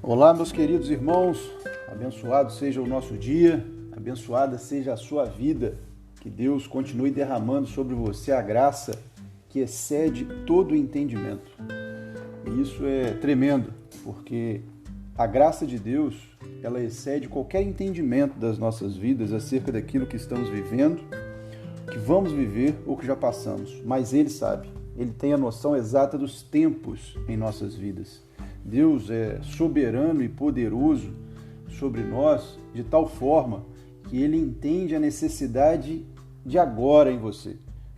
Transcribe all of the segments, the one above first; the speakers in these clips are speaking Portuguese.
Olá, meus queridos irmãos, abençoado seja o nosso dia, abençoada seja a sua vida, que Deus continue derramando sobre você a graça que excede todo o entendimento. E isso é tremendo, porque a graça de Deus, ela excede qualquer entendimento das nossas vidas acerca daquilo que estamos vivendo, que vamos viver ou que já passamos. Mas Ele sabe, Ele tem a noção exata dos tempos em nossas vidas. Deus é soberano e poderoso sobre nós de tal forma que Ele entende a necessidade de agora em você,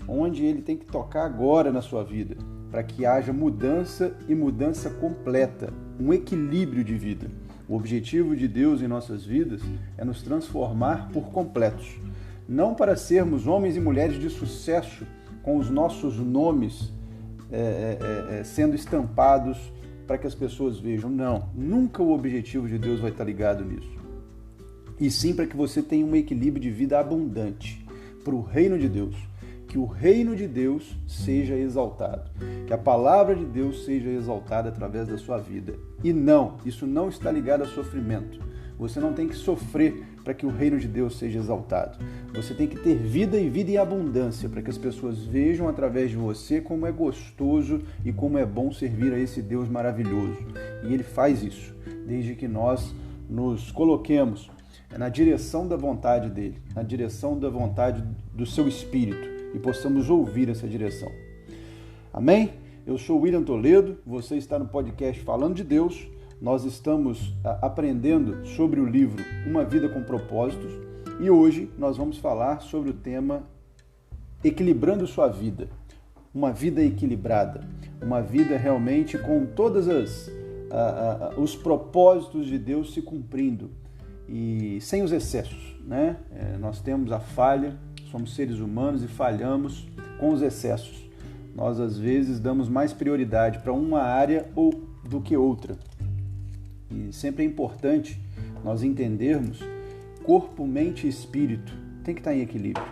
onde Ele tem que tocar agora na sua vida, para que haja mudança e mudança completa, um equilíbrio de vida. O objetivo de Deus em nossas vidas é nos transformar por completos, não para sermos homens e mulheres de sucesso com os nossos nomes sendo estampados para que as pessoas vejam. Não, nunca o objetivo de Deus vai estar ligado nisso. E sim para que você tenha um equilíbrio de vida abundante para o reino de Deus. Que o reino de Deus seja exaltado. Que a palavra de Deus seja exaltada através da sua vida. E não, isso não está ligado a sofrimento. Você não tem que sofrer para que o reino de Deus seja exaltado. Você tem que ter vida e vida em abundância para que as pessoas vejam através de você como é gostoso e como é bom servir a esse Deus maravilhoso. E Ele faz isso desde que nós nos coloquemos na direção da vontade dEle, na direção da vontade do seu Espírito e possamos ouvir essa direção. Amém? Eu sou William Toledo, você está no podcast Falando de Deus. Nós estamos aprendendo sobre o livro Uma Vida com Propósitos e hoje nós vamos falar sobre o tema Equilibrando Sua Vida. Uma vida equilibrada, uma vida realmente com todos os propósitos de Deus se cumprindo e sem os excessos, né? Nós temos a falha, somos seres humanos e falhamos com os excessos. Nós às vezes damos mais prioridade para uma área ou do que outra. E sempre é importante nós entendermos corpo, mente e espírito tem que estar em equilíbrio,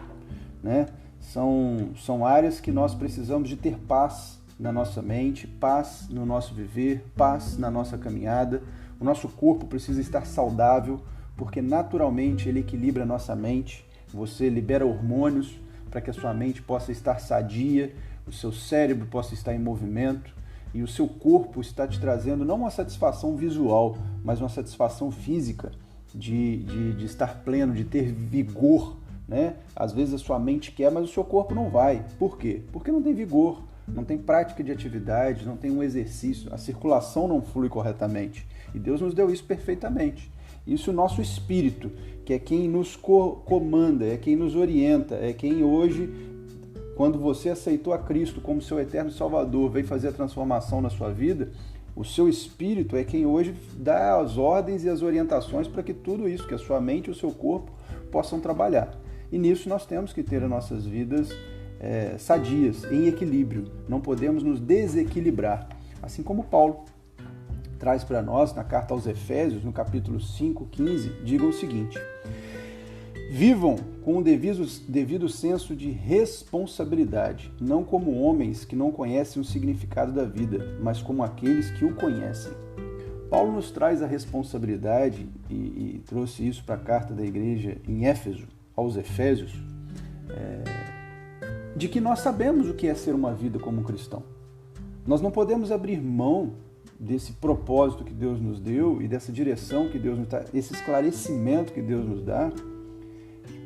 né? São áreas que nós precisamos de ter paz na nossa mente, paz no nosso viver, paz na nossa caminhada. O nosso corpo precisa estar saudável, porque naturalmente ele equilibra a nossa mente. Você libera hormônios para que a sua mente possa estar sadia, o seu cérebro possa estar em movimento. E o seu corpo está te trazendo não uma satisfação visual, mas uma satisfação física de estar pleno, de ter vigor, né? Às vezes a sua mente quer, mas o seu corpo não vai. Por quê? Porque não tem vigor, não tem prática de atividade, não tem um exercício, a circulação não flui corretamente. E Deus nos deu isso perfeitamente. Isso o nosso espírito, que é quem nos comanda, é quem nos orienta, é quem hoje, quando você aceitou a Cristo como seu eterno Salvador, veio fazer a transformação na sua vida, o seu espírito é quem hoje dá as ordens e as orientações para que tudo isso, que a sua mente e o seu corpo possam trabalhar. E nisso nós temos que ter as nossas vidas sadias, em equilíbrio. Não podemos nos desequilibrar. Assim como Paulo traz para nós, na carta aos Efésios, no capítulo 5:15, diga o seguinte: vivam com o devido senso de responsabilidade, não como homens que não conhecem o significado da vida, mas como aqueles que o conhecem. Paulo nos traz a responsabilidade e trouxe isso para a carta da igreja em Éfeso, aos Efésios, de que nós sabemos o que é ser uma vida como um cristão. Nós não podemos abrir mão desse propósito que Deus nos deu e dessa direção que Deus nos dá, esse esclarecimento que Deus nos dá.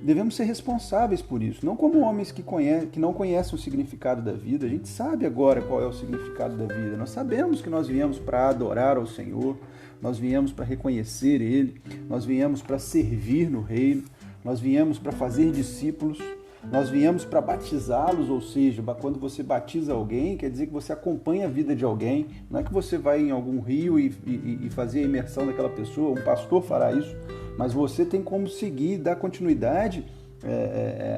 Devemos ser responsáveis por isso, não como homens que não conhecem o significado da vida. A gente sabe agora qual é o significado da vida. Nós sabemos que nós viemos para adorar ao Senhor, nós viemos para reconhecer Ele, nós viemos para servir no reino, nós viemos para fazer discípulos, nós viemos para batizá-los, ou seja, quando você batiza alguém, quer dizer que você acompanha a vida de alguém, não é que você vai em algum rio e fazer a imersão daquela pessoa, um pastor fará isso, mas você tem como seguir, dar continuidade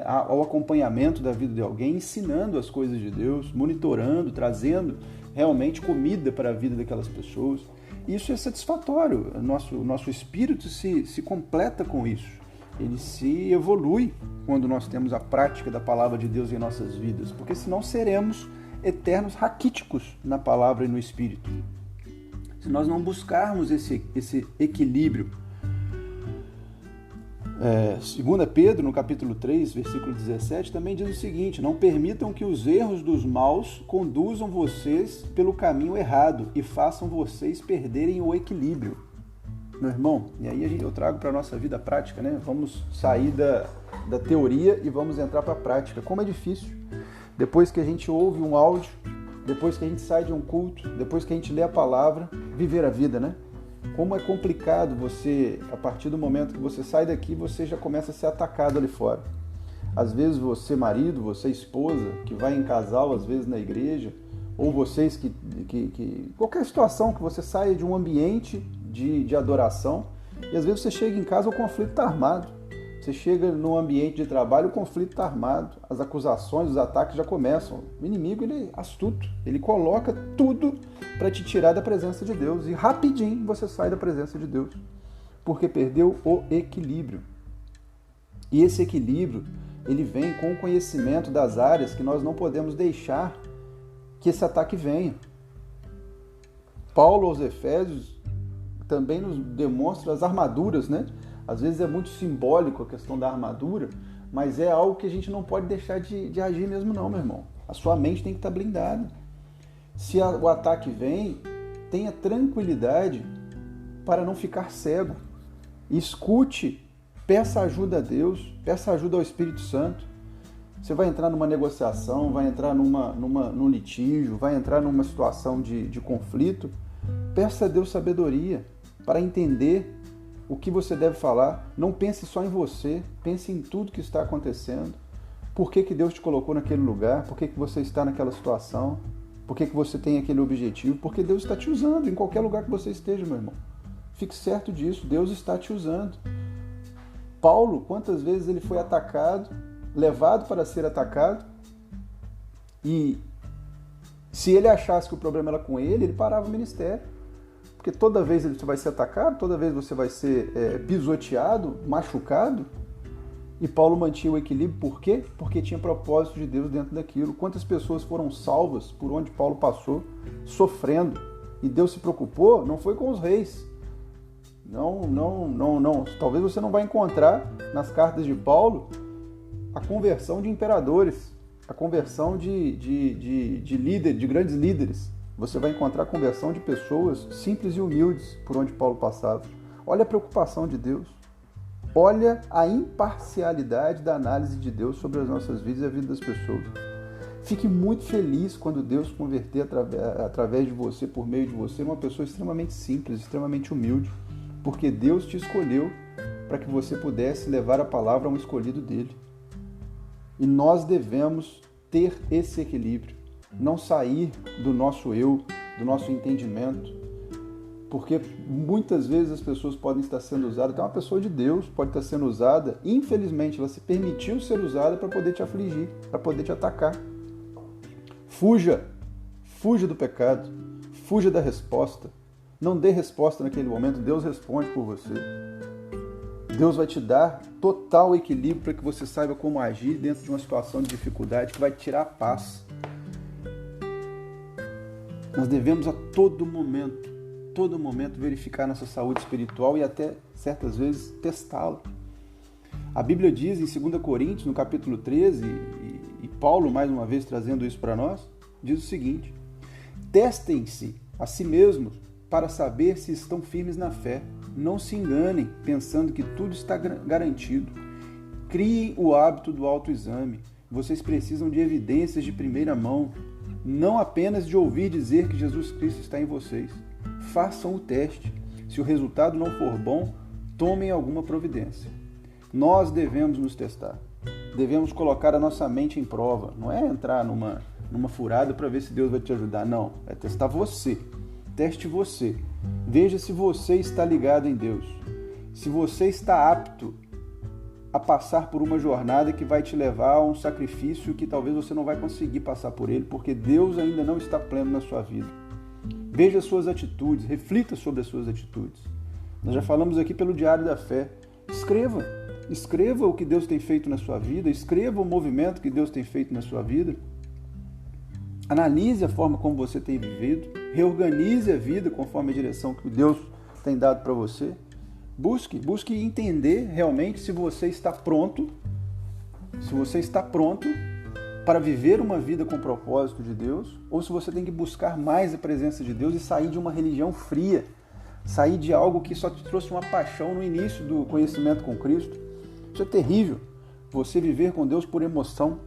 ao acompanhamento da vida de alguém, ensinando as coisas de Deus, monitorando, trazendo realmente comida para a vida daquelas pessoas. Isso é satisfatório, nosso espírito se completa com isso. ele se evolui quando nós temos a prática da palavra de Deus em nossas vidas, porque senão seremos eternos raquíticos na palavra e no Espírito. Se nós não buscarmos esse equilíbrio. 2 Pedro, no capítulo 3, versículo 17, também diz o seguinte: não permitam que os erros dos maus conduzam vocês pelo caminho errado e façam vocês perderem o equilíbrio. Meu irmão, e aí eu trago para a nossa vida prática, né? Vamos sair da teoria e vamos entrar para a prática. Como é difícil, depois que a gente ouve um áudio, depois que a gente sai de um culto, depois que a gente lê a palavra, viver a vida, né? Como é complicado você, a partir do momento que você sai daqui, você já começa a ser atacado ali fora. Às vezes você marido, você esposa, que vai em casal, às vezes na igreja, ou vocês que qualquer situação que você saia de um ambiente de adoração, e às vezes você chega em casa, o conflito está armado. Você chega num ambiente de trabalho, o conflito está armado, as acusações, os ataques já começam. O inimigo, ele é astuto, ele coloca tudo para te tirar da presença de Deus, e rapidinho você sai da presença de Deus, porque perdeu o equilíbrio. E esse equilíbrio, ele vem com o conhecimento das áreas que nós não podemos deixar que esse ataque venha. Paulo aos Efésios também nos demonstra as armaduras, né? Às vezes é muito simbólico a questão da armadura, mas é algo que a gente não pode deixar de agir mesmo não, meu irmão. A sua mente tem que estar blindada. Se o ataque vem, tenha tranquilidade para não ficar cego. Escute, peça ajuda a Deus, peça ajuda ao Espírito Santo. Você vai entrar numa negociação, vai entrar num litígio, vai entrar numa situação de conflito, peça a Deus sabedoria para entender o que você deve falar. Não pense só em você, pense em tudo que está acontecendo. Por que Deus te colocou naquele lugar? Por que você está naquela situação? Por que você tem aquele objetivo? Porque Deus está te usando em qualquer lugar que você esteja, meu irmão. Fique certo disso, Deus está te usando. Paulo, quantas vezes ele foi atacado, levado para ser atacado, e se ele achasse que o problema era com ele parava o ministério. Porque toda vez você vai ser atacado, toda vez você vai ser pisoteado, machucado. E Paulo mantinha o equilíbrio, por quê? Porque tinha propósito de Deus dentro daquilo. Quantas pessoas foram salvas por onde Paulo passou, sofrendo? E Deus se preocupou, não foi com os reis. Não. Talvez você não vai encontrar nas cartas de Paulo a conversão de imperadores, a conversão de líderes, de grandes líderes. Você vai encontrar a conversão de pessoas simples e humildes por onde Paulo passava. Olha a preocupação de Deus. Olha a imparcialidade da análise de Deus sobre as nossas vidas e a vida das pessoas. Fique muito feliz quando Deus converter através de você, por meio de você, uma pessoa extremamente simples, extremamente humilde, porque Deus te escolheu para que você pudesse levar a palavra a um escolhido dele. E nós devemos ter esse equilíbrio. Não sair do nosso eu, do nosso entendimento, porque muitas vezes as pessoas podem estar sendo usadas, até uma pessoa de Deus pode estar sendo usada, infelizmente ela se permitiu ser usada para poder te afligir, para poder te atacar. Fuja do pecado, fuja da resposta, não dê resposta naquele momento, Deus responde por você. Deus vai te dar total equilíbrio para que você saiba como agir dentro de uma situação de dificuldade que vai te tirar a paz. Nós devemos a todo momento verificar nossa saúde espiritual e até, certas vezes, testá-la. A Bíblia diz em 2 Coríntios, no capítulo 13, e Paulo, mais uma vez, trazendo isso para nós, diz o seguinte: testem-se a si mesmos para saber se estão firmes na fé. Não se enganem, pensando que tudo está garantido. Criem o hábito do autoexame. Vocês precisam de evidências de primeira mão, não apenas de ouvir dizer que Jesus Cristo está em vocês. Façam o teste. Se o resultado não for bom, tomem alguma providência. Nós devemos nos testar. Devemos colocar a nossa mente em prova. Não é entrar numa furada para ver se Deus vai te ajudar. Não, é testar você. Teste você. Veja se você está ligado em Deus. Se você está apto a passar por uma jornada que vai te levar a um sacrifício que talvez você não vai conseguir passar por ele, porque Deus ainda não está pleno na sua vida. Veja as suas atitudes, reflita sobre as suas atitudes. Nós já falamos aqui pelo Diário da Fé. Escreva Escreva o que Deus tem feito na sua vida, escreva o movimento que Deus tem feito na sua vida. Analise a forma como você tem vivido, reorganize a vida conforme a direção que Deus tem dado para você. Busque entender realmente se você está pronto, para viver uma vida com propósito de Deus, ou se você tem que buscar mais a presença de Deus e sair de uma religião fria, sair de algo que só te trouxe uma paixão no início do conhecimento com Cristo. Isso é terrível, você viver com Deus por emoção.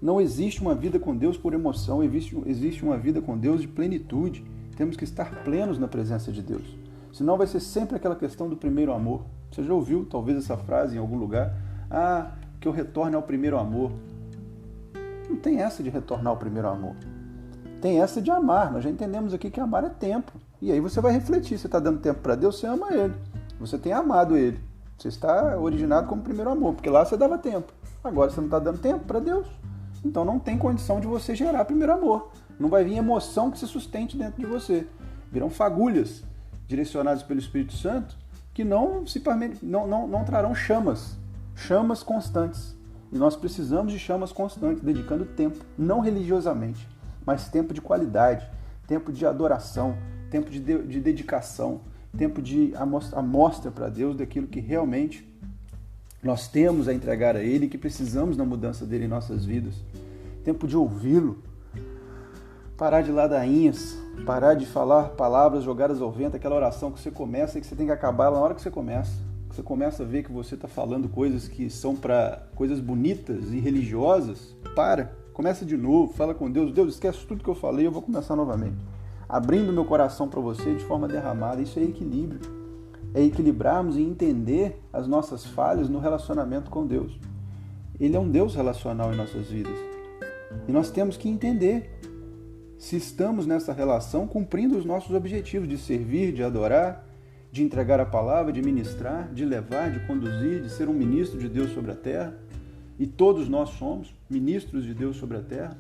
Não existe uma vida com Deus por emoção, existe uma vida com Deus de plenitude. Temos que estar plenos na presença de Deus. Senão vai ser sempre aquela questão do primeiro amor. Você já ouviu talvez essa frase em algum lugar? Que eu retorne ao primeiro amor. Não tem essa de retornar ao primeiro amor. Tem essa de amar. Nós já entendemos aqui que amar é tempo. E aí você vai refletir. Você está dando tempo para Deus, você ama Ele. Você tem amado Ele. Você está originado como primeiro amor, porque lá você dava tempo. Agora você não está dando tempo para Deus. Então não tem condição de você gerar primeiro amor. Não vai vir emoção que se sustente dentro de você. Virão fagulhas direcionadas pelo Espírito Santo que não trarão chamas constantes. E nós precisamos de chamas constantes, dedicando tempo, não religiosamente, mas tempo de qualidade, tempo de adoração, tempo de dedicação, tempo de amostra para Deus daquilo que realmente nós temos a entregar a Ele e que precisamos na mudança dele em nossas vidas. Tempo de ouvi-lo, parar de ladainhas, parar de falar palavras jogadas ao vento, aquela oração que você começa e que você tem que acabar na hora que você começa. Você começa a ver que você está falando coisas que são para coisas bonitas e religiosas. Começa de novo, fala com Deus. Deus, esquece tudo que eu falei, eu vou começar novamente. Abrindo meu coração para você de forma derramada. Isso é equilíbrio. É equilibrarmos e entender as nossas falhas no relacionamento com Deus. Ele é um Deus relacional em nossas vidas. E nós temos que entender se estamos nessa relação cumprindo os nossos objetivos de servir, de adorar, de entregar a palavra, de ministrar, de levar, de conduzir, de ser um ministro de Deus sobre a terra. E todos nós somos ministros de Deus sobre a terra.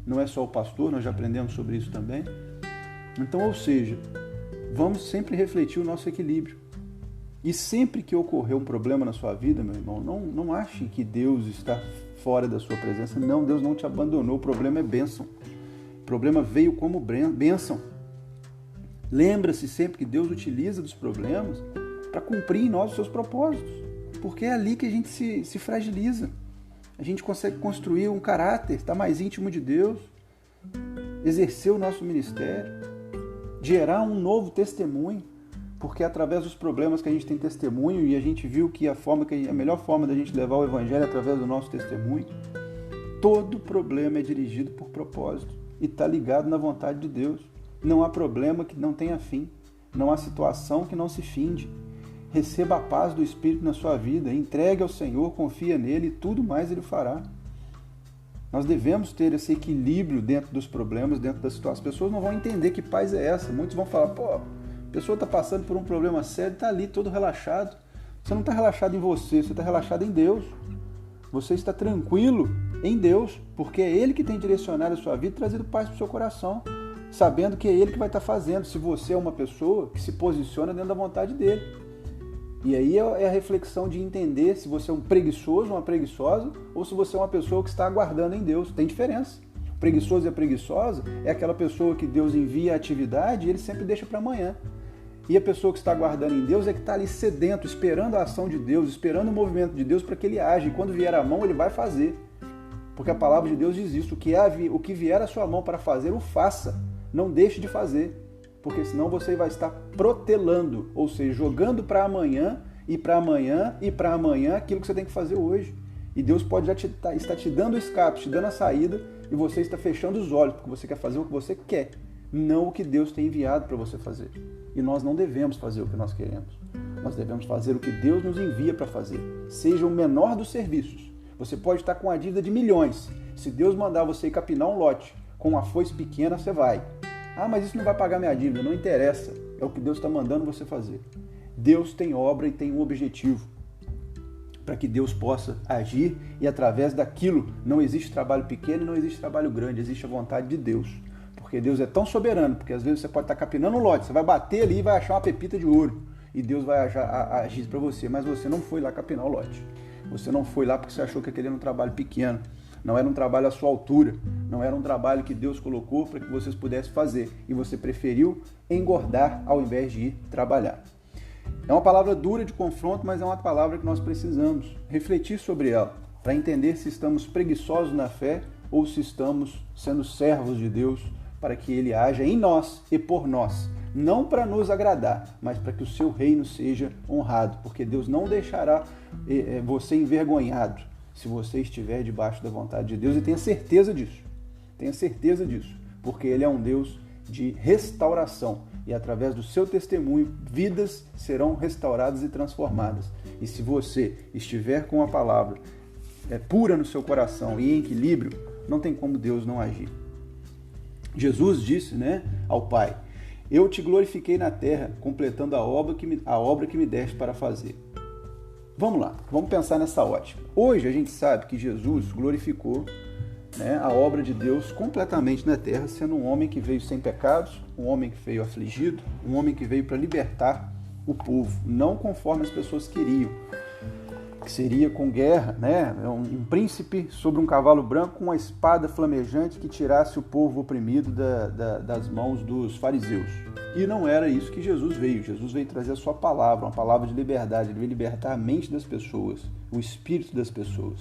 Não é só o pastor, nós já aprendemos sobre isso também. Então, ou seja, vamos sempre refletir o nosso equilíbrio. E sempre que ocorrer um problema na sua vida, meu irmão, não ache que Deus está fora da sua presença. Não, Deus não te abandonou. O problema é bênção. O problema veio como bênção. Lembra-se sempre que Deus utiliza dos problemas para cumprir em nós os seus propósitos. Porque é ali que a gente se fragiliza. A gente consegue construir um caráter, estar mais íntimo de Deus, exercer o nosso ministério, gerar um novo testemunho. Porque é através dos problemas que a gente tem testemunho e a gente viu que a melhor forma da gente levar o Evangelho é através do nosso testemunho. Todo problema é dirigido por propósito e está ligado na vontade de Deus. Não há problema que não tenha fim. Não há situação que não se finde. Receba a paz do Espírito na sua vida. Entregue ao Senhor, confia nele e tudo mais Ele fará. Nós devemos ter esse equilíbrio dentro dos problemas, dentro da situação. As pessoas não vão entender que paz é essa. Muitos vão falar, a pessoa está passando por um problema sério, está ali todo relaxado. Você não está relaxado em você está relaxado em Deus. Você está tranquilo em Deus, porque é Ele que tem direcionado a sua vida e trazido paz para o seu coração, sabendo que é Ele que vai estar fazendo, se você é uma pessoa que se posiciona dentro da vontade dEle. E aí é a reflexão de entender se você é um preguiçoso, uma preguiçosa, ou se você é uma pessoa que está aguardando em Deus. Tem diferença. O preguiçoso e a preguiçosa é aquela pessoa que Deus envia a atividade e Ele sempre deixa para amanhã. E a pessoa que está aguardando em Deus é que está ali sedento, esperando a ação de Deus, esperando o movimento de Deus para que Ele age. E quando vier a mão, Ele vai fazer. Porque a palavra de Deus diz isso, o que vier a sua mão para fazer, o faça. Não deixe de fazer, porque senão você vai estar protelando, ou seja, jogando para amanhã, e para amanhã, e para amanhã, aquilo que você tem que fazer hoje. E Deus pode já estar te dando o escape, te dando a saída, e você está fechando os olhos, porque você quer fazer o que você quer, não o que Deus tem enviado para você fazer. E nós não devemos fazer o que nós queremos. Nós devemos fazer o que Deus nos envia para fazer. Seja o menor dos serviços. Você pode estar com uma dívida de milhões. Se Deus mandar você ir capinar um lote com uma foice pequena, você vai. Mas isso não vai pagar minha dívida. Não interessa. É o que Deus está mandando você fazer. Deus tem obra e tem um objetivo. Para que Deus possa agir e através daquilo não existe trabalho pequeno e não existe trabalho grande. Existe a vontade de Deus. Porque Deus é tão soberano, porque às vezes você pode estar capinando um lote, você vai bater ali e vai achar uma pepita de ouro. E Deus vai agir para você, mas você não foi lá capinar o lote. Você não foi lá porque você achou que aquele era um trabalho pequeno. Não era um trabalho à sua altura. Não era um trabalho que Deus colocou para que vocês pudessem fazer. E você preferiu engordar ao invés de ir trabalhar. É uma palavra dura de confronto, mas é uma palavra que nós precisamos refletir sobre ela, para entender se estamos preguiçosos na fé ou se estamos sendo servos de Deus para que Ele haja em nós e por nós. Não para nos agradar, mas para que o seu reino seja honrado, porque Deus não deixará você envergonhado se você estiver debaixo da vontade de Deus, e tenha certeza disso, porque Ele é um Deus de restauração, e através do seu testemunho, vidas serão restauradas e transformadas. E se você estiver com a palavra pura no seu coração e em equilíbrio, não tem como Deus não agir. Jesus disse, ao Pai: eu te glorifiquei na terra, completando a obra que me deste para fazer. Vamos lá, vamos pensar nessa ótica. Hoje a gente sabe que Jesus glorificou a obra de Deus completamente na terra, sendo um homem que veio sem pecados, um homem que veio afligido, um homem que veio para libertar o povo, não conforme as pessoas queriam, que seria com guerra, um príncipe sobre um cavalo branco com uma espada flamejante que tirasse o povo oprimido das mãos dos fariseus. E não era isso que Jesus veio. Jesus veio trazer a sua palavra, uma palavra de liberdade. Ele veio libertar a mente das pessoas, o espírito das pessoas.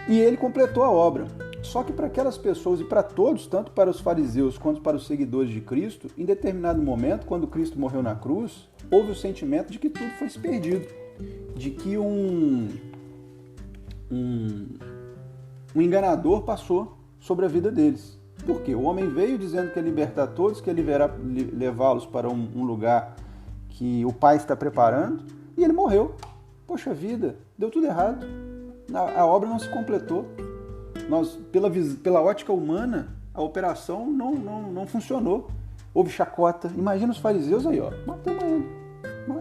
E ele completou a obra. Só que para aquelas pessoas e para todos, tanto para os fariseus quanto para os seguidores de Cristo, em determinado momento, quando Cristo morreu na cruz, houve o sentimento de que tudo foi perdido, de que um enganador passou sobre a vida deles. Por quê? O homem veio dizendo que ia libertar todos, que ia levá-los para um lugar que o Pai está preparando, e ele morreu. Poxa vida, deu tudo errado. A obra não se completou. Pela ótica humana, a operação não funcionou. Houve chacota. Imagina os fariseus aí, matamos ele.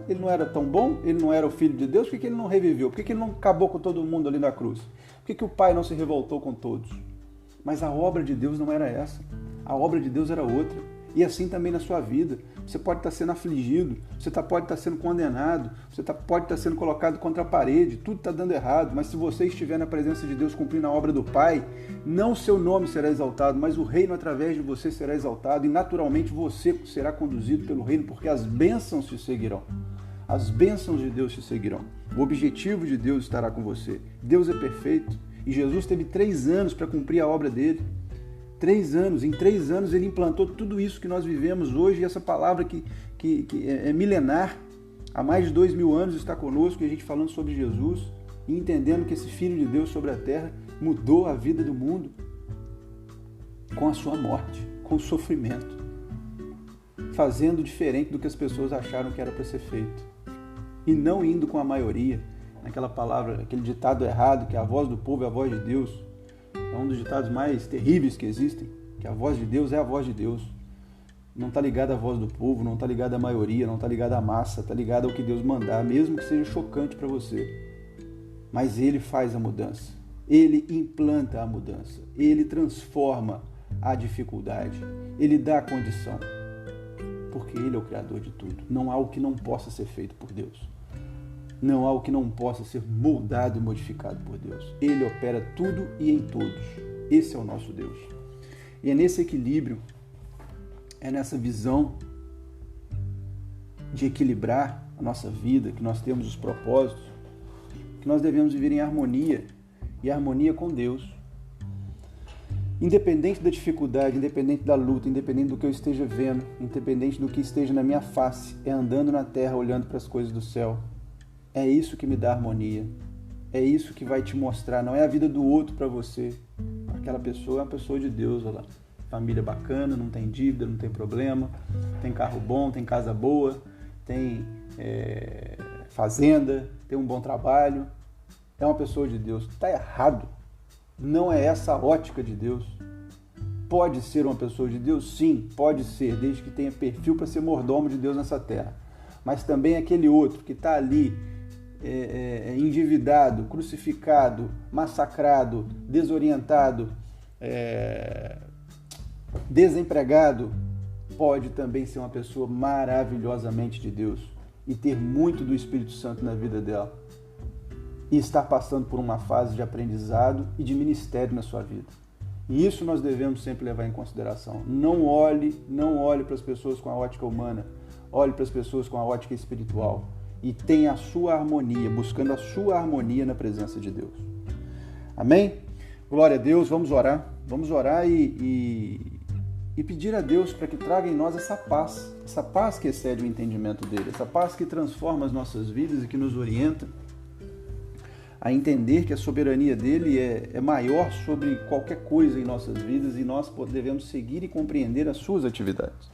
Ele não era tão bom? Ele não era o Filho de Deus? Por que ele não reviveu? Por que ele não acabou com todo mundo ali na cruz? Por que o Pai não se revoltou com todos? Mas a obra de Deus não era essa. A obra de Deus era outra. E assim também na sua vida. Você pode estar sendo afligido, você pode estar sendo condenado, você pode estar sendo colocado contra a parede, tudo está dando errado, mas se você estiver na presença de Deus cumprindo a obra do Pai, não o seu nome será exaltado, mas o reino através de você será exaltado e naturalmente você será conduzido pelo reino, porque as bênçãos te seguirão. As bênçãos de Deus te seguirão. O objetivo de Deus estará com você. Deus é perfeito e Jesus teve 3 anos para cumprir a obra dele. 3 anos, em 3 anos ele implantou tudo isso que nós vivemos hoje, e essa palavra que é milenar, há mais de 2000 anos está conosco, e a gente falando sobre Jesus, e entendendo que esse Filho de Deus sobre a terra mudou a vida do mundo com a sua morte, com o sofrimento, fazendo diferente do que as pessoas acharam que era para ser feito, e não indo com a maioria, naquela palavra, aquele ditado errado, que a voz do povo é a voz de Deus. É um dos ditados mais terríveis que existem, que a voz de Deus é a voz de Deus. Não está ligada à voz do povo, não está ligada à maioria, não está ligada à massa, está ligada ao que Deus mandar, mesmo que seja chocante para você. Mas Ele faz a mudança, Ele implanta a mudança, Ele transforma a dificuldade, Ele dá a condição, porque Ele é o Criador de tudo. Não há o que não possa ser feito por Deus. Não há o que não possa ser moldado e modificado por Deus. Ele opera tudo e em todos. Esse é o nosso Deus. E é nesse equilíbrio, é nessa visão de equilibrar a nossa vida, que nós temos os propósitos, que nós devemos viver em harmonia, e harmonia com Deus. Independente da dificuldade, independente da luta, independente do que eu esteja vendo, independente do que esteja na minha face, é andando na terra, olhando para as coisas do céu. É isso que me dá harmonia. É isso que vai te mostrar. Não é a vida do outro para você. Aquela pessoa é uma pessoa de Deus. Olha lá. Família bacana, não tem dívida, não tem problema. Tem carro bom, tem casa boa. Tem fazenda, tem um bom trabalho. É uma pessoa de Deus. Está errado. Não é essa a ótica de Deus. Pode ser uma pessoa de Deus? Sim, pode ser. Desde que tenha perfil para ser mordomo de Deus nessa terra. Mas também aquele outro que está ali endividado, crucificado, massacrado, desorientado, desempregado, pode também ser uma pessoa maravilhosamente de Deus e ter muito do Espírito Santo na vida dela. e estar passando por uma fase de aprendizado e de ministério na sua vida. E isso nós devemos sempre levar em consideração. Não olhe para as pessoas com a ótica humana, olhe para as pessoas com a ótica espiritual e tenha a sua harmonia, buscando a sua harmonia na presença de Deus. Amém? Glória a Deus, vamos orar e pedir a Deus para que traga em nós essa paz que excede o entendimento dele, essa paz que transforma as nossas vidas e que nos orienta a entender que a soberania dele é maior sobre qualquer coisa em nossas vidas e nós devemos seguir e compreender as suas atividades.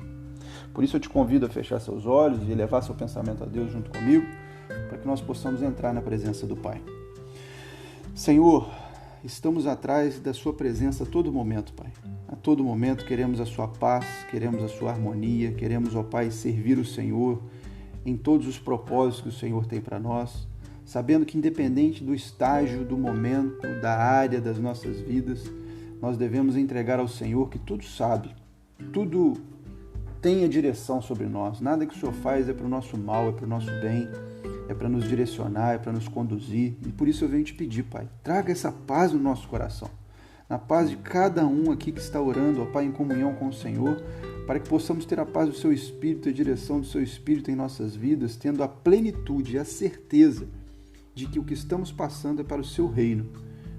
Por isso eu te convido a fechar seus olhos e levar seu pensamento a Deus junto comigo, para que nós possamos entrar na presença do Pai. Senhor, estamos atrás da sua presença a todo momento, Pai. A todo momento queremos a sua paz, queremos a sua harmonia, queremos, ó Pai, servir o Senhor em todos os propósitos que o Senhor tem para nós, sabendo que independente do estágio, do momento, da área das nossas vidas, nós devemos entregar ao Senhor que tudo sabe, tudo tem a direção sobre nós. Nada que o Senhor faz é para o nosso mal, é para o nosso bem, é para nos direcionar, é para nos conduzir. E por isso eu venho te pedir, Pai, traga essa paz no nosso coração, na paz de cada um aqui que está orando, ó Pai, em comunhão com o Senhor, para que possamos ter a paz do Seu Espírito, a direção do Seu Espírito em nossas vidas, tendo a plenitude e a certeza de que o que estamos passando é para o Seu reino.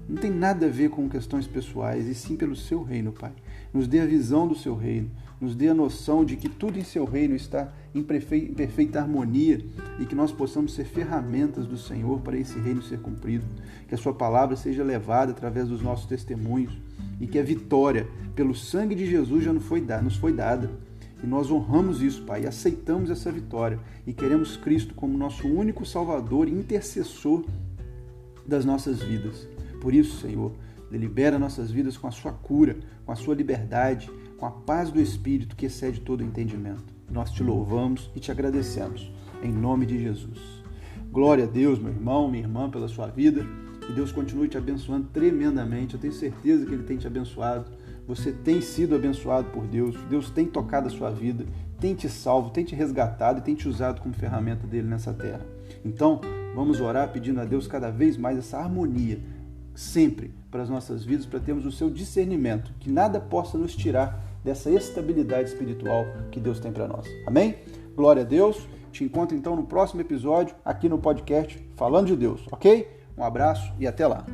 Não tem nada a ver com questões pessoais, e sim pelo Seu reino, Pai. Nos dê a visão do Seu reino, nos dê a noção de que tudo em Seu reino está em perfeita harmonia e que nós possamos ser ferramentas do Senhor para esse reino ser cumprido. Que a Sua palavra seja levada através dos nossos testemunhos e que a vitória pelo sangue de Jesus já nos foi dada. E nós honramos isso, Pai, e aceitamos essa vitória e queremos Cristo como nosso único Salvador e intercessor das nossas vidas. Por isso, Senhor, libera nossas vidas com a Sua cura, com a Sua liberdade, com a paz do Espírito que excede todo o entendimento. Nós te louvamos e te agradecemos, em nome de Jesus. Glória a Deus, meu irmão, minha irmã, pela sua vida. Que Deus continue te abençoando tremendamente. Eu tenho certeza que Ele tem te abençoado. Você tem sido abençoado por Deus. Deus tem tocado a sua vida, tem te salvo, tem te resgatado e tem te usado como ferramenta dele nessa terra. Então, vamos orar pedindo a Deus cada vez mais essa harmonia, sempre para as nossas vidas, para termos o seu discernimento, que nada possa nos tirar dessa estabilidade espiritual que Deus tem para nós. Amém? Glória a Deus. Te encontro então no próximo episódio aqui no podcast Falando de Deus, ok? Um abraço e até lá.